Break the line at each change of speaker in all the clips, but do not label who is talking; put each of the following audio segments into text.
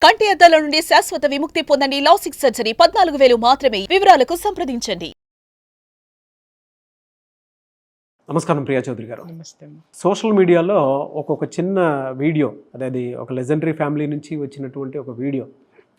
కంటి అద్దాల నుండి శాశ్వత విముక్తి పొందండి. లాసిక్ సర్జరీ 14,000 మాత్రమే. వివరాలకు సంప్రదించండి.
నమస్కారం ప్రియా చౌదరి గారు.
నమస్తే.
సోషల్ మీడియాలో ఒక్కొక్క చిన్న వీడియో, అది ఒక లెజెండరీ ఫ్యామిలీ నుంచి వచ్చినటువంటి ఒక వీడియో,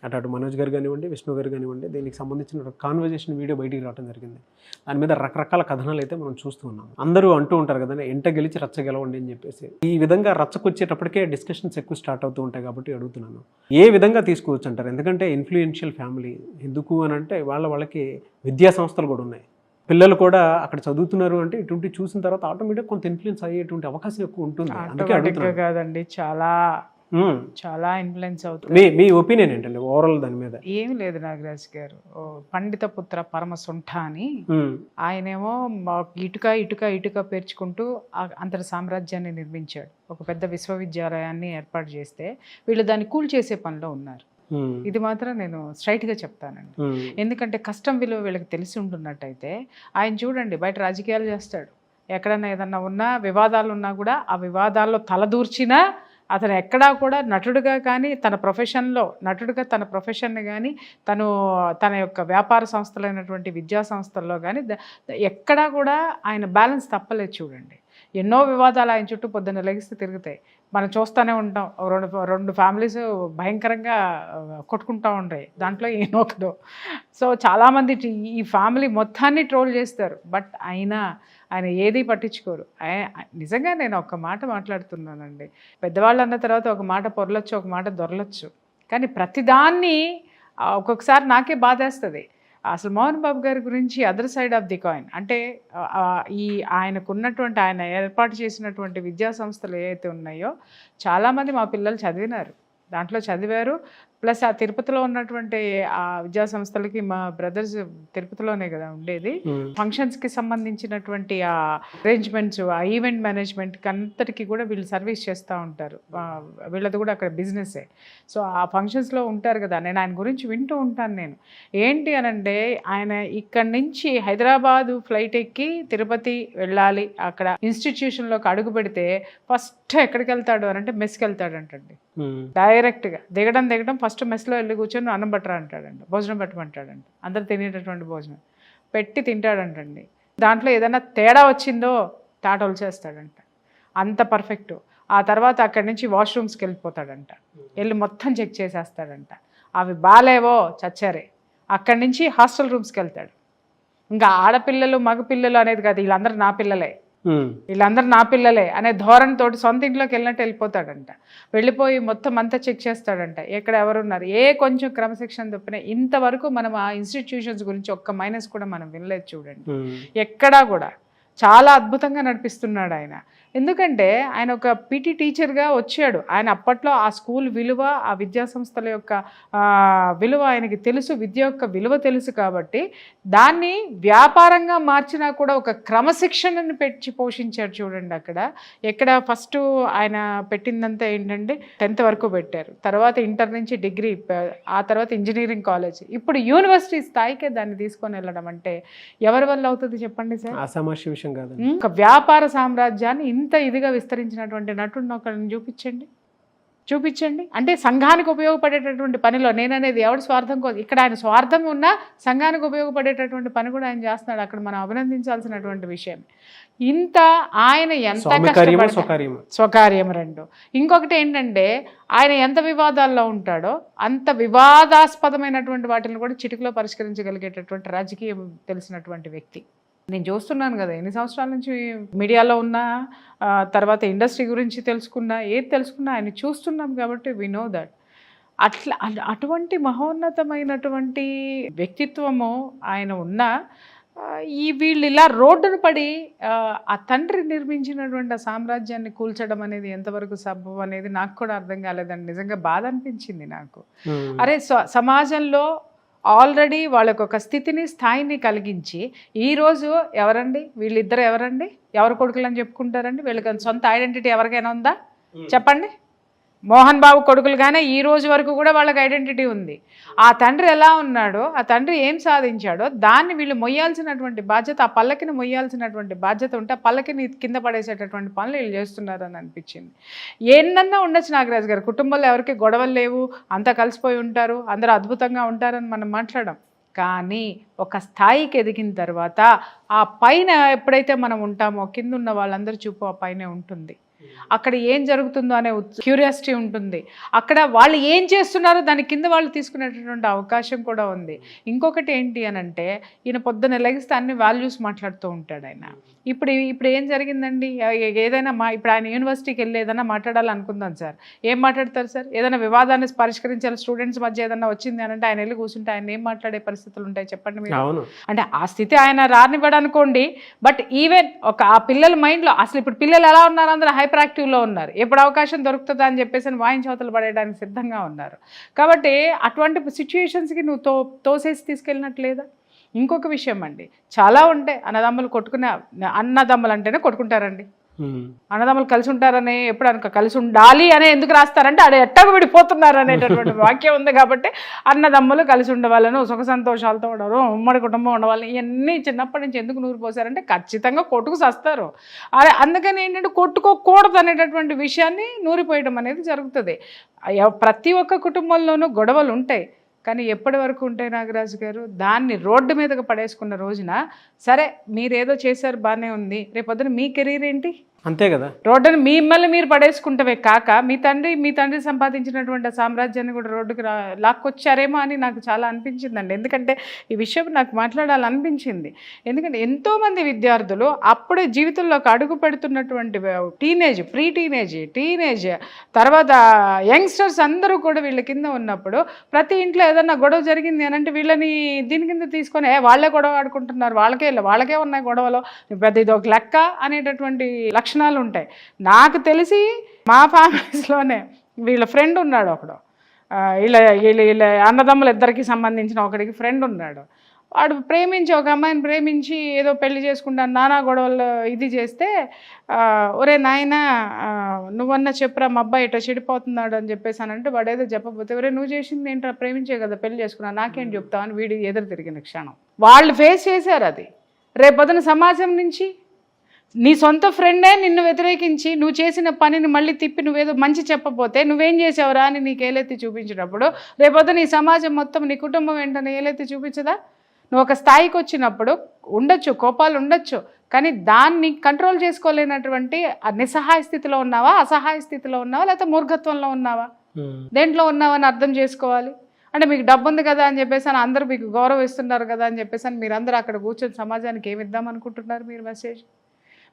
అటు మనోజ్ గారు కానివ్వండి, విష్ణు గారు కానివ్వండి, దీనికి సంబంధించిన ఒక కాన్వర్జేషన్ వీడియో బయటికి రావడం జరిగింది. దాని మీద రకరకాల కథనాలు అయితే మనం చూస్తూ ఉన్నాం. అందరూ అంటూ ఉంటారు కదా, ఎంట గెలిచి రచ్చ గెలవండి అని చెప్పేసి. ఈ విధంగా రచ్చకొచ్చేటప్పటికే డిస్కషన్స్ ఎక్కువ స్టార్ట్ అవుతూ ఉంటాయి కాబట్టి అడుగుతున్నాను, ఏ విధంగా తీసుకోవచ్చు అంటారు? ఎందుకంటే ఇన్ఫ్లుయెన్షియల్ ఫ్యామిలీ ఎందుకు అని అంటే వాళ్ళకి విద్యా సంస్థలు కూడా ఉన్నాయి, పిల్లలు కూడా అక్కడ చదువుతున్నారు అంటే ఇటువంటి చూసిన తర్వాత ఆటోమేటిక్ కొంత ఇన్ఫ్లుయెన్స్ అయ్యేటువంటి అవకాశం ఎక్కువ ఉంటుంది. అందుకే అడుగుతున్నా.
కాదండి, చాలా ఇన్ఫ్లుయెన్స్ అవుతుంది.
మీ ఒపీనియన్ ఏంటండి ఓవరాల్ దాని మీద?
ఏమి లేదు నాగరాజ్ గారు, పండిత పుత్ర పరమ సుంఠ అని ఆయనేమో ఇటుక ఇటుక ఇటుక పేర్చుకుంటూ అంతటి సామ్రాజ్యాన్ని నిర్మించాడు. ఒక పెద్ద విశ్వవిద్యాలయాన్ని ఏర్పాటు చేస్తే వీళ్ళు దాన్ని కూల్చేసే పనిలో ఉన్నారు. ఇది మాత్రం నేను స్ట్రైట్గా చెప్తానండి. ఎందుకంటే కష్టం విలువ వీళ్ళకి తెలిసి ఉంటున్నట్టయితే ఆయన చూడండి, బయట రాజకీయాలు చేస్తాడు, ఎక్కడన్నా ఏదన్నా ఉన్నా వివాదాలు ఉన్నా కూడా ఆ వివాదాల్లో తలదూర్చినా అతను ఎక్కడా కూడా నటుడుగా కానీ తన ప్రొఫెషన్లో నటుడుగా తన ప్రొఫెషన్ని కానీ తన యొక్క వ్యాపార సంస్థలైనటువంటి విద్యా సంస్థల్లో కానీ ఎక్కడా కూడా ఆయన బ్యాలెన్స్ తప్పలేదు. చూడండి, ఎన్నో వివాదాలు ఆయన చుట్టూ పొద్దున్న లెగిస్తే తిరుగుతాయి, మనం చూస్తూనే ఉంటాం. రెండు ఫ్యామిలీస్ భయంకరంగా కొట్టుకుంటూ ఉంటాయి, దాంట్లో ఈయనొకడు. సో చాలామంది ఈ ఫ్యామిలీ మొత్తాన్ని ట్రోల్ చేస్తారు, బట్ ఆయన ఏది పట్టించుకోరు. నిజంగా నేను ఒక మాట మాట్లాడుతున్నానండి, పెద్దవాళ్ళు అన్న తర్వాత ఒక మాట పొరలొచ్చు, ఒక మాట దొరలొచ్చు, కానీ ప్రతిదాన్ని ఒక్కొక్కసారి నాకే బాధేస్తుంది. అసలు మోహన్ బాబు గారి గురించి other side of the coin అంటే ఆయనకున్నటువంటి ఆయన ఏర్పాటు చేసినటువంటి విద్యా సంస్థలు ఏవైతే ఉన్నాయో చాలామంది మా పిల్లలు చదివినారు, దాంట్లో చదివారు. ప్లస్ ఆ తిరుపతిలో ఉన్నటువంటి ఆ విద్యా సంస్థలకి మా బ్రదర్స్ తిరుపతిలోనే కదా ఉండేది, ఫంక్షన్స్కి సంబంధించినటువంటి ఆ అరేంజ్మెంట్స్, ఆ ఈవెంట్ మేనేజ్మెంట్కి అంతటికి కూడా వీళ్ళు సర్వీస్ చేస్తూ ఉంటారు. వీళ్ళది కూడా అక్కడ బిజినెస్సే. సో ఆ ఫంక్షన్స్లో ఉంటారు కదా, నేను ఆయన గురించి వింటూ ఉంటాను. నేను ఏంటి అనంటే, ఆయన ఇక్కడి నుంచి హైదరాబాదు ఫ్లైట్ ఎక్కి తిరుపతి వెళ్ళాలి, అక్కడ ఇన్స్టిట్యూషన్లోకి అడుగు పెడితే ఫస్ట్ ఎక్కడికి వెళ్తాడు అనంటే మెస్కి వెళ్తాడంటండి. డైరెక్ట్గా దిగడం ఫస్ట్ మెస్లో వెళ్ళి కూర్చొని అన్నం పట్టరా అంటాడంట, భోజనం పెట్టమంటాడంట, అందరు తినేటటువంటి భోజనం పెట్టి తింటాడంటండి. దాంట్లో ఏదైనా తేడా వచ్చిందో తాటలు చేస్తాడంట, అంత పర్ఫెక్ట్. ఆ తర్వాత అక్కడి నుంచి వాష్రూమ్స్కి వెళ్ళిపోతాడంట, వెళ్ళి మొత్తం చెక్ చేసేస్తాడంట, అవి బాలేవో చచ్చారే. అక్కడి నుంచి హాస్టల్ రూమ్స్కి వెళ్తాడు. ఇంకా ఆడపిల్లలు మగపిల్లలు అనేది కాదు, వీళ్ళందరూ నా పిల్లలే అనే ధోరణితోటి సొంత ఇంట్లోకి వెళ్ళినట్టు వెళ్ళిపోతాడంట. వెళ్ళిపోయి మొత్తం అంతా చెక్ చేస్తాడంట, ఎక్కడ ఎవరున్నారు, కొంచెం క్రమశిక్షణ తప్పినా. ఇంతవరకు మనం ఆ ఇన్స్టిట్యూషన్స్ గురించి ఒక్క మైనస్ కూడా మనం వినలేదు. చూడండి, ఎక్కడా కూడా చాలా అద్భుతంగా నడిపిస్తున్నాడు ఆయన. ఎందుకంటే ఆయన ఒక పీటీ టీచర్గా వచ్చాడు. ఆయన అప్పట్లో ఆ స్కూల్ విలువ, ఆ విద్యా సంస్థల యొక్క విలువ ఆయనకి తెలుసు, విద్య యొక్క విలువ తెలుసు. కాబట్టి దాన్ని వ్యాపారంగా మార్చినా కూడా ఒక క్రమశిక్షణని పెట్టి పోషించాడు. చూడండి, ఎక్కడ ఫస్ట్ ఆయన పెట్టిందంతా ఏంటంటే 10th వరకు పెట్టారు, తర్వాత ఇంటర్ నుంచి డిగ్రీ, ఆ తర్వాత ఇంజనీరింగ్ కాలేజ్, ఇప్పుడు యూనివర్సిటీ స్థాయికే దాన్ని తీసుకొని వెళ్ళడం అంటే ఎవరి వల్ల అవుతుంది చెప్పండి సార్?
అసామాన్య విషయం కాదు.
ఒక వ్యాపార సామ్రాజ్యాన్ని ఇంత ఇదిగా విస్తరించినటువంటి నటుడిని ఒకరిని చూపించండి. అంటే సంఘానికి ఉపయోగపడేటటువంటి పనిలో, నేననేది ఎవరి స్వార్థం కోసం, ఇక్కడ ఆయన స్వార్థం ఉన్నా సంఘానికి ఉపయోగపడేటటువంటి పని కూడా ఆయన చేస్తున్నాడు. అక్కడ మనం అభినందించాల్సినటువంటి విషయం. ఇంత ఆయన ఎంత స్వకార్యం రెండు. ఇంకొకటి ఏంటంటే, ఆయన ఎంత వివాదాల్లో ఉంటాడో అంత వివాదాస్పదమైనటువంటి వాటిని కూడా చిటికలో పరిష్కరించగలిగేటటువంటి రాజకీయం తెలిసినటువంటి వ్యక్తి. నేను చూస్తున్నాను కదా, ఎన్ని సంవత్సరాల నుంచి మీడియాలో ఉన్నా, తర్వాత ఇండస్ట్రీ గురించి తెలుసుకున్నా, ఏది తెలుసుకున్నా ఆయన చూస్తున్నాం కాబట్టి వి నో దట్. అటువంటి మహోన్నతమైనటువంటి వ్యక్తిత్వము ఆయన ఉన్నా, వీళ్ళు ఇలా రోడ్డును పడి ఆ తండ్రి నిర్మించినటువంటి ఆ సామ్రాజ్యాన్ని కూల్చడం అనేది ఎంతవరకు సబబు అనేది నాకు కూడా అర్థం కాలేదండి. నిజంగా బాధ అనిపించింది నాకు. అరే, సమాజంలో ఆల్రెడీ వాళ్ళకు ఒక స్థాయిని కలిగించి ఈరోజు వీళ్ళిద్దరు ఎవరు కొడుకులు అని చెప్పుకుంటారండి? వీళ్ళకి సొంత ఐడెంటిటీ ఎవరికైనా ఉందా చెప్పండి? మోహన్ బాబు కొడుకులుగానే ఈ రోజు వరకు కూడా వాళ్ళకి ఐడెంటిటీ ఉంది. ఆ తండ్రి ఎలా ఉన్నాడో, ఆ తండ్రి ఏం సాధించాడో దాన్ని వీళ్ళు మొయ్యాల్సినటువంటి బాధ్యత, ఆ పల్లకిని మొయ్యాల్సినటువంటి బాధ్యత ఉంటే ఆ పల్లకిని కింద పడేసేటటువంటి పనులు వీళ్ళు చేస్తున్నారని అనిపించింది. ఏందన్నా ఉండొచ్చు నాగరాజు గారు, కుటుంబంలో ఎవరికి గొడవలు లేవు, అంతా కలిసిపోయి ఉంటారు, అందరూ అద్భుతంగా ఉంటారని మనం మాట్లాడాం. కానీ ఒక స్థాయికి ఎదిగిన తర్వాత ఆ పైన ఎప్పుడైతే మనం ఉంటామో కింద ఉన్న వాళ్ళందరూ చూపు ఆ పైనే ఉంటుంది. అక్కడ ఏం జరుగుతుందో అనే క్యూరియాసిటీ ఉంటుంది. అక్కడ వాళ్ళు ఏం చేస్తున్నారో దాని కింద వాళ్ళు తీసుకునేటటువంటి అవకాశం కూడా ఉంది. ఇంకొకటి ఏంటి అని అంటే, ఈయన పొద్దున్న లెగిస్తే అన్ని వాల్యూస్ మాట్లాడుతూ ఉంటాడు ఆయన. ఇప్పుడు ఏం జరిగిందండి, ఏదైనా ఇప్పుడు ఆయన యూనివర్సిటీకి వెళ్ళి ఏదైనా మాట్లాడాలనుకుందాం సార్, ఏం మాట్లాడతారు సార్? ఏదైనా వివాదాన్ని పరిష్కరించాలి, స్టూడెంట్స్ మధ్య ఏదైనా వచ్చింది అని అంటే ఆయన వెళ్ళి కూర్చుంటే ఆయన ఏం మాట్లాడే పరిస్థితులు ఉంటాయి చెప్పండి మీరు? అంటే ఆ స్థితి ఆయన రానివ్వడనుకోండి. బట్ ఈవెన్ ఆ పిల్లల మైండ్లో అసలు ఇప్పుడు పిల్లలు ఎలా ఉన్నారు, అందరూ హైపర్ యాక్టివ్లో ఉన్నారు. ఎప్పుడు అవకాశం దొరుకుతుందా అని చెప్పేసి వాయించవతలు పడేయడానికి సిద్ధంగా ఉన్నారు. కాబట్టి అటువంటి సిచ్యుయేషన్స్కి నువ్వు తోసేసి తీసుకెళ్ళినట్లేదా? ఇంకొక విషయం అండి, చాలా ఉంటాయి అన్నదమ్ములు కొట్టుకునే, అన్నదమ్ములు అంటేనే కొట్టుకుంటారండి. అన్నదమ్ములు కలిసి ఉంటారని ఎప్పుడు అనుకో, కలిసి ఉండాలి అనే ఎందుకు రాస్తారంటే అది ఎట్టగా విడిపోతున్నారు అనేటటువంటి వాక్యం ఉంది. కాబట్టి అన్నదమ్ములు కలిసి ఉండవాలను, సుఖ సంతోషాలతో ఉండరు, ఉమ్మడి కుటుంబం ఉండవాలని ఇవన్నీ చిన్నప్పటి నుంచి ఎందుకు నూరు పోసారంటే ఖచ్చితంగా కొట్టుకు సస్తారు. అదే అందుకని ఏంటంటే కొట్టుకోకూడదు అనేటటువంటి విషయాన్ని నూరిపోయడం అనేది జరుగుతుంది. ప్రతి ఒక్క కుటుంబంలోనూ గొడవలు ఉంటాయి. కానీ ఎప్పటి వరకు ఉంటాయి నాగరాజు గారు? దాన్ని రోడ్డు మీదకి పడేసుకున్న రోజున సరే మీరేదో చేశారు బాగానే ఉంది, రేపొద్దున మీ కెరీర్ ఏంటి?
అంతే కదా.
రోడ్డుని మిమ్మల్ని మీరు పడేసుకుంటవే కాక మీ తండ్రి సంపాదించినటువంటి సామ్రాజ్యాన్ని కూడా రోడ్డుకి లాక్కొచ్చారేమో అని నాకు చాలా అనిపించిందండి. ఎందుకంటే ఈ విషయం నాకు మాట్లాడాలనిపించింది. ఎందుకంటే ఎంతోమంది విద్యార్థులు అప్పుడే జీవితంలోకి అడుగు పెడుతున్నటువంటి టీనేజ్ తర్వాత యంగ్స్టర్స్ అందరూ కూడా వీళ్ళ కింద ఉన్నప్పుడు ప్రతి ఇంట్లో ఏదన్నా గొడవ జరిగింది అని అంటే వీళ్ళని దీని కింద తీసుకొని వాళ్ళే గొడవ ఆడుకుంటున్నారు, వాళ్ళకే ఉన్నాయి గొడవలో, పెద్ద ఇది ఒక లెక్క అనేటటువంటి లక్షణాలు ఉంటాయి. నాకు తెలిసి మా ఫ్యామిలీస్లోనే వీళ్ళ ఫ్రెండ్ ఉన్నాడు ఒకడు, వీళ్ళ అన్నదమ్ములు ఇద్దరికి సంబంధించిన ఒకడికి ఫ్రెండ్ ఉన్నాడు. వాడు ఒక అమ్మాయిని ప్రేమించి ఏదో పెళ్లి చేసుకుంటాను నానా గొడవలు ఇది చేస్తే, ఒరే నాయన నువ్వన్నా చెప్పురా మా అబ్బాయి ఇట్లా చెడిపోతున్నాడు అని చెప్పేసానంటే వాడు ఏదో చెప్పబోతే, ఒరే నువ్వు చేసింది ఏంటో ప్రేమించే కదా పెళ్లి చేసుకున్నా, నాకేం చెప్తావు అని వీడి ఎదురు తిరిగిన క్షణం వాళ్ళు ఫేస్ చేశారు. అది రేపొద్దున సమాజం నుంచి నీ సొంత ఫ్రెండే నిన్ను వ్యతిరేకించి నువ్వు చేసిన పనిని మళ్ళీ తిప్పి నువ్వేదో మంచి చెప్పబోతే నువ్వేం చేసావురా అని నీకు ఏలెత్తి చూపించినప్పుడు రేపొద్దు నీ సమాజం మొత్తం నీ కుటుంబం ఏంటని ఏలెత్తి చూపించదా? నువ్వు ఒక స్థాయికి వచ్చినప్పుడు ఉండొచ్చు, కోపాలు ఉండొచ్చు, కానీ దాన్ని కంట్రోల్ చేసుకోలేనటువంటి నిస్సహాయ స్థితిలో ఉన్నావా, అసహాయ స్థితిలో ఉన్నావా, లేకపోతే మూర్ఘత్వంలో ఉన్నావా, దేంట్లో ఉన్నావని అర్థం చేసుకోవాలి. అంటే మీకు డబ్బు ఉంది కదా అని చెప్పేసి అని అందరూ మీకు గౌరవం ఇస్తున్నారు కదా అని చెప్పేసి అని మీరందరూ అక్కడ కూర్చొని సమాజానికి ఏమి ఇద్దామనుకుంటున్నారు మీరు మెసేజ్?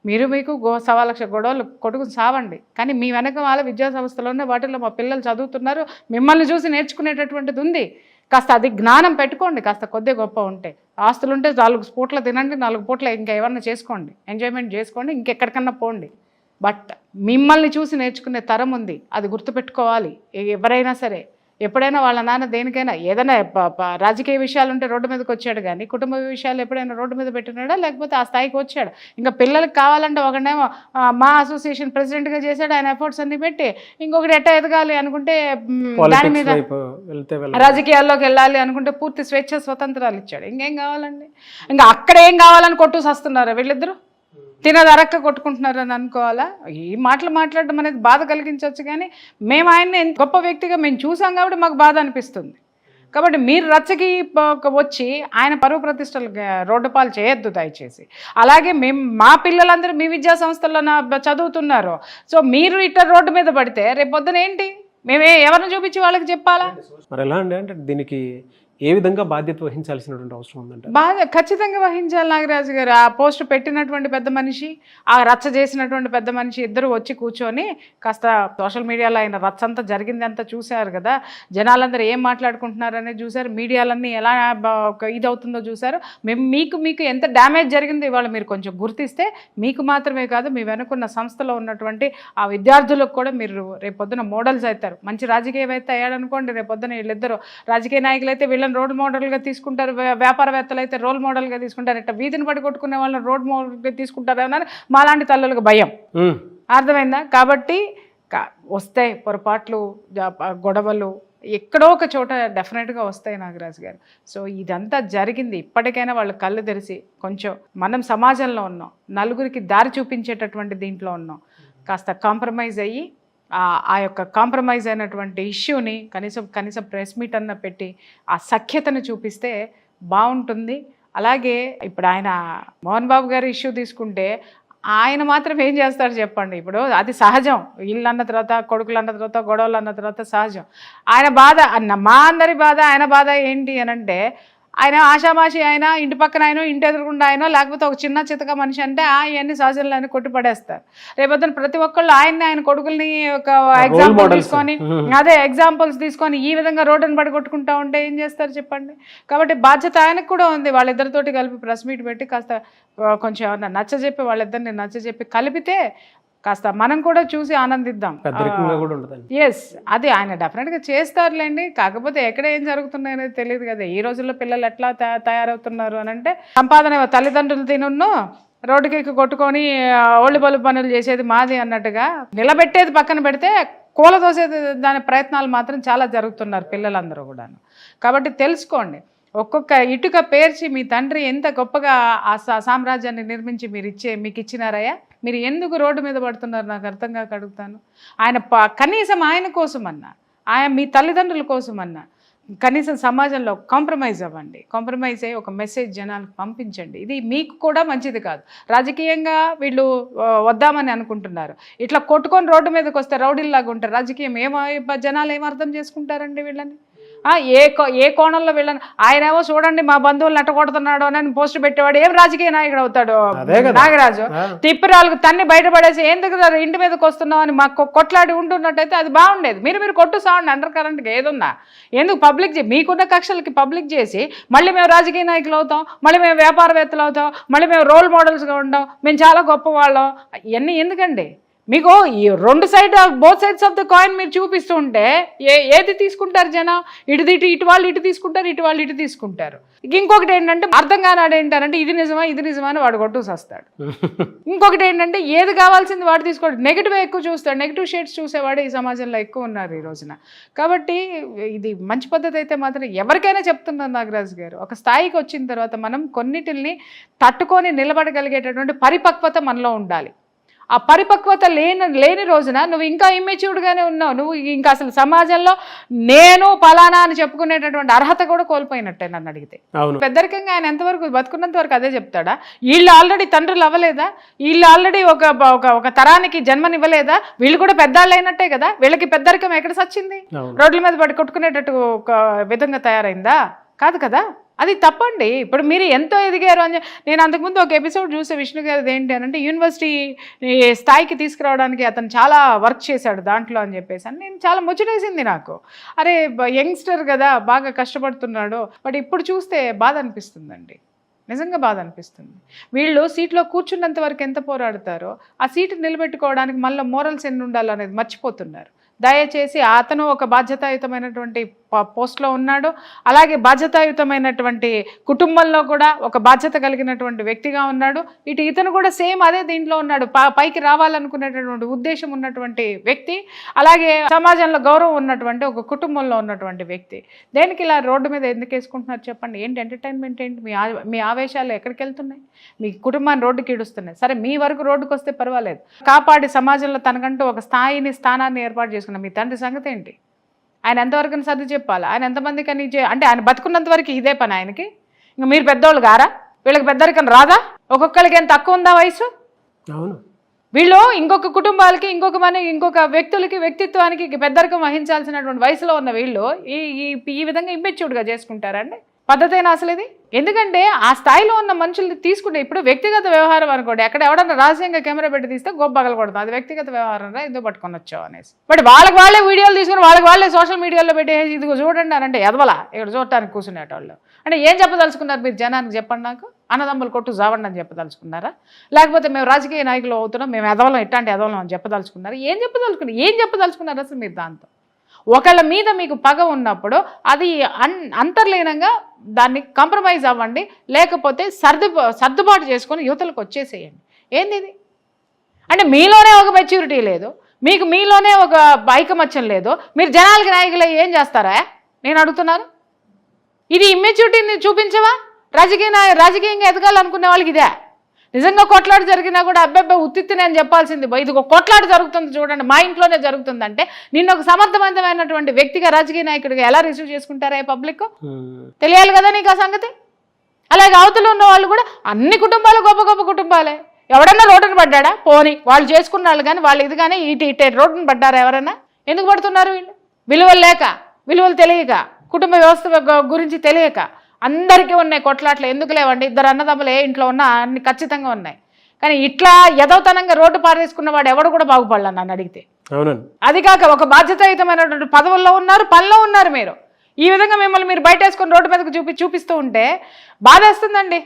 మీకు 1,00,000 గొడవలు కొట్టుకుని సావండి, కానీ మీ వెనక వాళ్ళ విద్యా సంస్థలోనే వాటిల్లో మా పిల్లలు చదువుతున్నారు, మిమ్మల్ని చూసి నేర్చుకునేటటువంటిది ఉంది. కాస్త అది జ్ఞానం పెట్టుకోండి, కాస్త కొద్ది గొప్ప ఉంటే ఆస్తులు ఉంటే 4 పూట్ల తినండి, 4 పూట్ల ఇంకా ఏమన్నా చేసుకోండి, ఎంజాయ్మెంట్ చేసుకోండి, ఇంకెక్కడికన్నా పోండి. బట్ మిమ్మల్ని చూసి నేర్చుకునే తరం ఉంది, అది గుర్తుపెట్టుకోవాలి. ఎవరైనా సరే ఎప్పుడైనా వాళ్ళ నాన్న దేనికైనా ఏదైనా రాజకీయ విషయాలు ఉంటే రోడ్డు మీదకి వచ్చాడు, కానీ కుటుంబ విషయాలు ఎప్పుడైనా రోడ్డు మీద పెట్టినాడా, లేకపోతే ఆ స్థాయికి వచ్చాడు? ఇంకా పిల్లలకి కావాలంటే ఒకడేమో మా అసోసియేషన్ ప్రెసిడెంట్గా చేశాడు, ఆయన ఎఫర్ట్స్ అన్ని పెట్టి, ఇంకొకటి ఎట్ట ఎదగాలి అనుకుంటే దాని మీద రాజకీయాల్లోకి వెళ్ళాలి అనుకుంటే పూర్తి స్వేచ్ఛాస్వతంత్రాలు ఇచ్చాడు. ఇంకేం కావాలండి? ఇంకా అక్కడ ఏం కావాలని కొట్టు వస్తున్నారా వీళ్ళిద్దరూ? తినదరక్క కొట్టుకుంటున్నారు అని అనుకోవాలా? ఈ మాటలు మాట్లాడడం అనేది బాధ కలిగించవచ్చు, కానీ మేము ఆయన్ని గొప్ప వ్యక్తిగా మేము చూసాం కాబట్టి మాకు బాధ అనిపిస్తుంది. కాబట్టి మీరు రచ్చకి వచ్చి ఆయన పరువు ప్రతిష్టలు రోడ్డు పాలు చేయొద్దు దయచేసి. అలాగే మా పిల్లలందరూ మీ విద్యా సంస్థల్లో చదువుతున్నారు, సో మీరు ఇట్లా రోడ్డు మీద పడితే రేపొద్దున ఏంటి? మేమే ఎవరిని చూపించి వాళ్ళకి చెప్పాలా?
మరి ఎలా అండి, అంటే దీనికి ఏ విధంగా బాధ్యత వహించాల్సినటువంటి అవసరం ఉందంటే?
ఖచ్చితంగా వహించాలి నాగరాజు గారు. ఆ పోస్ట్ పెట్టినటువంటి పెద్ద మనిషి, ఆ రచ్చ చేసినటువంటి పెద్ద మనిషి ఇద్దరు వచ్చి కూర్చొని కాస్త సోషల్ మీడియాలో ఆయన రచ్చ అంతా జరిగిందంతా చూశారు కదా, జనాలందరూ ఏం మాట్లాడుకుంటున్నారు అనేది చూశారు, మీడియాలన్నీ ఎలా ఇది అవుతుందో చూశారు. మీకు ఎంత డ్యామేజ్ జరిగిందో ఇవాళ మీరు కొంచెం గుర్తిస్తే మీకు మాత్రమే కాదు, మీ వెనుకున్న సంస్థలో ఉన్నటువంటి ఆ విద్యార్థులకు కూడా మీరు రేపొద్దున మోడల్స్ అవుతారు. మంచి రాజకీయవేత్త అయ్యాడనుకోండి, రేపొద్దున వీళ్ళిద్దరు రాజకీయ నాయకులు అయితే వీళ్ళని రోల్ మోడల్గా తీసుకుంటారు, వ్యాపారవేత్తలు అయితే రోల్ మోడల్గా తీసుకుంటారు, ఇట్లా వీధిని పడి కొట్టుకునే వాళ్ళని రోల్ మోడల్గా తీసుకుంటారు అని మాలాంటి తల్లులకు భయం. అర్థమైందా? కాబట్టి వస్తాయి పొరపాట్లు, గొడవలు ఎక్కడో ఒక చోట డెఫినెట్గా వస్తాయి నాగరాజు గారు. సో ఇదంతా జరిగింది. ఇప్పటికైనా వాళ్ళు కళ్ళు తెరిచి కొంచెం మనం సమాజంలో ఉన్నాం, నలుగురికి దారి చూపించేటటువంటి దీంట్లో ఉన్నాం, కాస్త కాంప్రమైజ్ అయ్యి ఆ యొక్క కాంప్రమైజ్ అయినటువంటి ఇష్యూని కనీసం ప్రెస్ మీట్ అన్న పెట్టి ఆ సఖ్యతను చూపిస్తే బాగుంటుంది. అలాగే ఇప్పుడు ఆయన మోహన్ బాబు గారి ఇష్యూ తీసుకుంటే ఆయన మాత్రం ఏం చేస్తాడు చెప్పండి. ఇప్పుడు అది సహజం, ఇల్లు అన్న తర్వాత కొడుకులు అన్న తర్వాత గొడవలు అన్న తర్వాత సహజం. ఆయన బాధ మా అందరి బాధ, ఆయన బాధ ఏంటి అని అంటే ఆయన ఆషామాషి ఆయన ఇంటి పక్కన ఆయన ఇంటి ఎదురుకుండా ఆయన లేకపోతే ఒక చిన్న చితక మనిషి అంటే ఇవన్నీ సహజంలో ఆయన కొట్టి పడేస్తారు. రేపొద్దున ప్రతి ఒక్కళ్ళు ఆయన కొడుకుల్ని ఒక ఎగ్జాంపుల్స్ తీసుకొని ఈ విధంగా రోడ్డును పడి కొట్టుకుంటా ఉంటే ఏం చేస్తారు చెప్పండి. కాబట్టి బాధ్యత ఆయనకు కూడా ఉంది. వాళ్ళిద్దరితోటి కలిపి ప్రెస్ మీట్ పెట్టి కాస్త కొంచెం ఏమన్నా నచ్చజెప్పి వాళ్ళిద్దరిని నచ్చజెప్పి కలిపితే కాస్త మనం కూడా చూసి ఆనందిద్దాం. ఎస్, అది ఆయన డెఫినెట్గా చేస్తారులేండి. కాకపోతే ఎక్కడ ఏం జరుగుతున్నాయనేది తెలియదు కదా. ఈ రోజుల్లో పిల్లలు ఎట్లా తయారవుతున్నారు అని అంటే సంపాదన తల్లిదండ్రులు తినున్నో రోడ్డుకి కొట్టుకొని ఒళ్ళు బలు పనులు చేసేది మాది అన్నట్టుగా నిలబెట్టేది పక్కన పెడితే కూలదోసేది దాని ప్రయత్నాలు మాత్రం చాలా జరుగుతున్నారు పిల్లలందరూ కూడాను. కాబట్టి తెలుసుకోండి, ఒక్కొక్క ఇటుక పేర్చి మీ తండ్రి ఎంత గొప్పగా ఆ సామ్రాజ్యాన్ని నిర్మించి మీకు ఇచ్చినారయ్యా, మీరు ఎందుకు రోడ్డు మీద పడుతున్నారు నాకు అర్థం కాక అడుగుతాను. ఆయన కనీసం ఆయన కోసం అన్నా, ఆయన మీ తల్లిదండ్రుల కోసం అన్నా కనీసం సమాజంలో కాంప్రమైజ్ అవ్వండి. కాంప్రమైజ్ అయ్యి ఒక మెసేజ్ జనాలకు పంపించండి. ఇది మీకు కూడా మంచిది కాదు. రాజకీయంగా వీళ్ళు వద్దామని అనుకుంటున్నారు, ఇట్లా కొట్టుకొని రోడ్డు మీదకి వస్తే రౌడీల్లాగా ఉంటారు. రాజకీయం జనాలు ఏం అర్థం చేసుకుంటారండి వీళ్ళని? ఏ కోణంలో వీళ్ళని? ఆయనేమో చూడండి మా బంధువులు నెట్టగొడుతున్నాడు అని పోస్ట్ పెట్టేవాడు ఏం రాజకీయ నాయకుడు అవుతాడు నాగరాజు? తిప్పిరాళ్ళకు తన్ని బయటపడేసి ఎందుకు ఇంటి మీదకి వస్తున్నావు అని మాకు కొట్లాడి ఉంటున్నట్టయితే అది బాగుండేది. మీరు కొట్టు సావండి అండర్ కరెంట్గా ఏదున్నా. ఎందుకు పబ్లిక్ మీకున్న కక్షలకి పబ్లిక్ చేసి మళ్ళీ మేము రాజకీయ నాయకులు అవుతాం, మళ్ళీ మేము వ్యాపారవేత్తలు అవుతాం, మళ్ళీ మేము రోల్ మోడల్స్గా ఉంటాం, మేము చాలా గొప్ప వాళ్ళం, ఇవన్నీ ఎందుకండి? మీకు ఈ both sides of the coin మీరు చూపిస్తూ ఉంటే ఏది తీసుకుంటారు జనం? ఇటు వాళ్ళు ఇటు తీసుకుంటారు, ఇటు వాళ్ళు ఇటు తీసుకుంటారు. ఇంకొకటి ఏంటంటే అర్థం కానాడు ఏంటంటే ఇది నిజమా అని వాడు కొట్టుకు వస్తాడు. ఇంకొకటి ఏంటంటే ఏది కావాల్సింది వాడు తీసుకోడు, నెగిటివ్ ఎక్కువ చూస్తాడు. నెగిటివ్ షేడ్స్ చూసేవాడు ఈ సమాజంలో ఎక్కువ ఉన్నారు ఈ రోజున. కాబట్టి ఇది మంచి పద్ధతి అయితే మాత్రం ఎవరికైనా చెప్తున్నారు నాగరాజు గారు, ఒక స్థాయికి వచ్చిన తర్వాత మనం కొన్నిటిల్ని తట్టుకొని నిలబడగలిగేటటువంటి పరిపక్వత మనలో ఉండాలి. ఆ పరిపక్వత లేని రోజున నువ్వు ఇంకా ఇమ్మెచ్యూర్డ్గానే ఉన్నావు. నువ్వు ఇంకా అసలు సమాజంలో నేను పలానా అని చెప్పుకునేటటువంటి అర్హత కూడా కోల్పోయినట్టే నన్ను అడిగితే. పెద్దరికంగా ఆయన ఎంతవరకు బతుకున్నంత వరకు అదే చెప్తాడా? వీళ్ళు ఆల్రెడీ తండ్రులు అవ్వలేదా? వీళ్ళు ఆల్రెడీ ఒక తరానికి జన్మనివ్వలేదా? వీళ్ళు కూడా పెద్దాళ్ళు అయినట్టే కదా. వీళ్ళకి పెద్దరికం ఎక్కడ సచ్చింది? రోడ్ల మీద పడి కొట్టుకునేటట్టు ఒక విధంగా తయారైందా? కాదు కదా. అది తప్పండి. ఇప్పుడు మీరు ఎంతో ఎదిగారు అని నేను అంతకుముందు ఒక ఎపిసోడ్ చూసే విష్ణు గారిది ఏంటి అని అంటే యూనివర్సిటీ స్థాయికి తీసుకురావడానికి అతను చాలా వర్క్ చేశాడు దాంట్లో అని చెప్పేసి అని నేను చాలా ముచ్చటేసింది నాకు. అరే యంగ్స్టర్ కదా బాగా కష్టపడుతున్నాడు. బట్ ఇప్పుడు చూస్తే బాధ అనిపిస్తుందండి, నిజంగా బాధ అనిపిస్తుంది. వీళ్ళు సీట్లో కూర్చున్నంత వరకు ఎంత పోరాడతారో ఆ సీటు నిలబెట్టుకోవడానికి మళ్ళీ మోరల్స్ ఎన్ని ఉండాలనేది మర్చిపోతున్నారు. దయచేసి అతను ఒక బాధ్యతాయుతమైనటువంటి పోస్ట్లో ఉన్నాడు, అలాగే బాధ్యతాయుతమైనటువంటి కుటుంబంలో కూడా ఒక బాధ్యత కలిగినటువంటి వ్యక్తిగా ఉన్నాడు. ఇతను కూడా సేమ్ అదే దీంట్లో ఉన్నాడు, పైకి రావాలనుకునేటటువంటి ఉద్దేశం ఉన్నటువంటి వ్యక్తి, అలాగే సమాజంలో గౌరవం ఉన్నటువంటి ఒక కుటుంబంలో ఉన్నటువంటి వ్యక్తి. దేనికి ఇలా రోడ్డు మీద ఎందుకు వేసుకుంటున్నారు చెప్పండి? ఏంటి ఎంటర్టైన్మెంట్ ఏంటి? మీ ఆవేశాలు ఎక్కడికి వెళ్తున్నాయి? మీ కుటుంబాన్ని రోడ్డుకి ఈడుస్తున్నాయి. సరే మీ వరకు రోడ్డుకు వస్తే పర్వాలేదు, కాపాడి సమాజంలో తనకంటూ ఒక స్థానాన్ని ఏర్పాటు చేసుకున్నాం. మీ తండ్రి సంగతి ఏంటి? ఆయన ఎంతవరకు సర్ది చెప్పాలి? ఆయన ఎంతమందికి అని అంటే ఆయన బతుకున్నంత వరకు ఇదే పని ఆయనకి. ఇంకా మీరు పెద్దోళ్ళు గారా? వీళ్ళకి పెద్దరికం రాదా? ఒక్కొక్కరికి ఏం తక్కువ ఉందా వయసు?
అవును.
వీళ్ళు ఇంకొక కుటుంబాలకి ఇంకొక వ్యక్తులకి వ్యక్తిత్వానికి పెద్దరికం వహించాల్సినటువంటి వయసులో ఉన్న వీళ్ళు ఈ విధంగా ఇంపెచ్యూర్డ్గా చేసుకుంటారండి? పద్ధతేనా అసలు ఇది? ఎందుకంటే ఆ స్థాయిలో ఉన్న మనుషుల్ని తీసుకుంటే ఇప్పుడు వ్యక్తిగత వ్యవహారం అనుకోండి, ఎక్కడ ఎవడన్నా రహస్యంగా కెమెరా పెట్టి తీస్తే గొప్పగలు కొడతాం, అది వ్యక్తిగత వ్యవహారం రా, ఎందుకు పట్టుకొని వచ్చావు అనేసి. బట్ వాళ్ళే వీడియోలు తీసుకుని వాళ్ళే సోషల్ మీడియాలో పెట్టి ఇదిగో చూడండి అని అంటే ఎదవలా ఇక్కడ చూడటానికి కూర్చునేటోళ్ళు. అంటే ఏం చెప్పదలుచుకున్నారు మీరు జనానికి చెప్పండి? నాకు అన్నదమ్ములు కొట్టు జావండి అని చెప్పదలుచుకున్నారా? లేకపోతే మేము రాజకీయ నాయకులు అవుతున్నాం, మేము ఎదవలం ఇట్లాంటి ఎదవలం అని చెప్పదలుచుకున్నారు? ఏం చెప్పదలుచుకున్నారు అసలు మీరు దాంతో? ఒకళ్ళ మీద మీకు పగ ఉన్నప్పుడు అది అంతర్లీనంగా దాన్ని కాంప్రమైజ్ అవ్వండి, లేకపోతే సర్దుబాటు చేసుకొని యువతలకు వచ్చేసేయండి. ఏంది ఇది? అంటే మీలోనే ఒక మెచ్యూరిటీ లేదు, మీకు మీలోనే ఒక ఐకమత్యం లేదు, మీరు జనాలకి నాయకులు ఏం చేస్తారా నేను అడుగుతున్నాను. ఇది ఇమ్మెచ్యూరిటీని చూపించవా? రాజకీయంగా ఎదగాలనుకునే వాళ్ళకి ఇదే. నిజంగా కొట్లాట జరిగినా కూడా అబ్బాయి ఉత్తిత్తి నేను చెప్పాల్సింది, ఇది ఒక కొట్లాట జరుగుతుంది చూడండి, మా ఇంట్లోనే జరుగుతుందంటే నిన్ను ఒక సమర్థవంతమైనటువంటి వ్యక్తిగా రాజకీయ నాయకుడిగా ఎలా రిసీవ్ చేసుకుంటారా పబ్లిక్? తెలియాలి కదా నీకు ఆ సంగతి. అలాగే అవతల ఉన్న వాళ్ళు కూడా అన్ని కుటుంబాలు గొప్ప గొప్ప కుటుంబాలే. ఎవడన్నా రోడ్డును పడ్డా పోని, వాళ్ళు చేసుకున్న వాళ్ళు కానీ వాళ్ళు ఇది కానీ ఇటు రోడ్డును పడ్డారా ఎవరన్నా? ఎందుకు పడుతున్నారు వీళ్ళు? విలువలు లేక, విలువలు తెలియక, కుటుంబ వ్యవస్థ గురించి తెలియక అందరికీ ఉన్నాయి కొట్లాట్లు. ఎందుకు లేవండి? ఇద్దరు అన్నదమ్ములు ఏ ఇంట్లో ఉన్నా అన్ని ఖచ్చితంగా ఉన్నాయి. కానీ ఇట్లా యథవతనంగా రోడ్డు పారేసుకున్న వాడు ఎవడు కూడా బాగుపడలా నన్ను అడిగితే. అది కాక ఒక బాధ్యతాయుతమైనటువంటి పదవుల్లో ఉన్నారు, పనిలో ఉన్నారు. మీరు ఈ విధంగా మిమ్మల్ని మీరు బయట వేసుకొని రోడ్డు మీదకి చూపిస్తూ ఉంటే బాధేస్తుందండి.